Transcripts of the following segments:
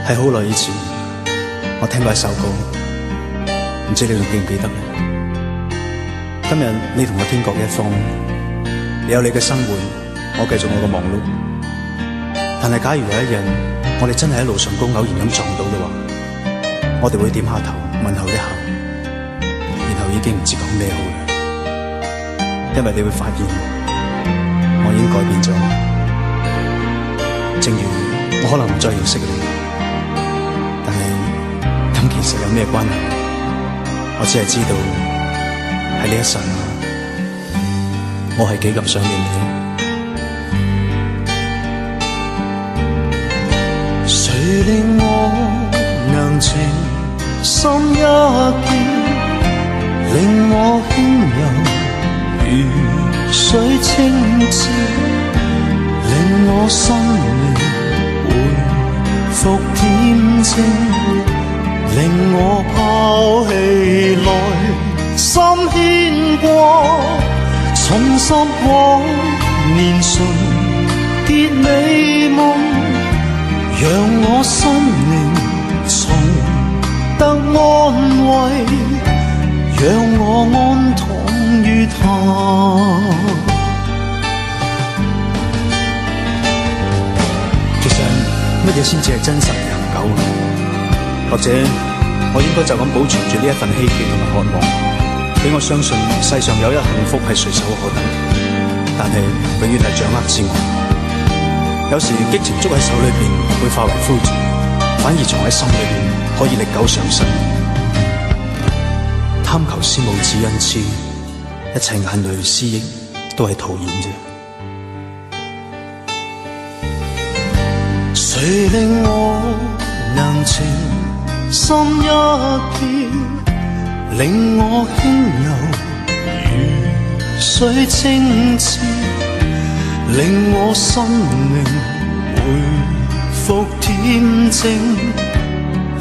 係好耐以前，我聽過一首歌，唔知你仲記唔記得呢？今日你同我天各一方，你有你嘅生活，我繼續我嘅忙碌。但係假如有一日，我哋真係喺路上高偶然咁撞到嘅話，我哋會點下頭問候一下，然後已經唔知講咩好啦。因為你會發現，我已經改變咗，正如我可能唔再認識你。咁其實有咩關係？我只係知道喺呢一剎那，我係幾咁想念你。誰令我能情深一片，令我輕柔如水清澈，令我心靈回復恬靜，令我拋棄來心牽掛，重拾往年純潔美夢，讓我心靈重得安慰，讓我安躺於他。其實乜嘢先至係真實長久？或者我應該就咁保存住呢一份希冀同埋渴望，俾我相信世上有一幸福係隨手可得，但係永遠係掌握之外。有時激情捉喺手裏邊會化為灰燼，反而藏喺心裏邊可以歷久常新。貪求思慕只因痴，一切眼淚思憶都係徒然啫。誰令我能情深一片，令我輕柔如水清澈，令我心靈回復恬靜，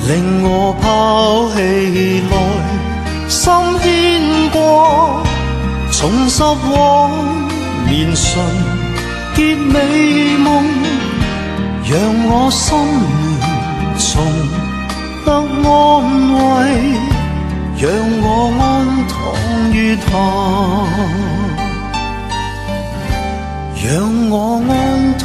令我拋棄來心牽掛，重拾往年純潔美夢，讓我心靈重得安慰，讓我安躺於他，讓我安躺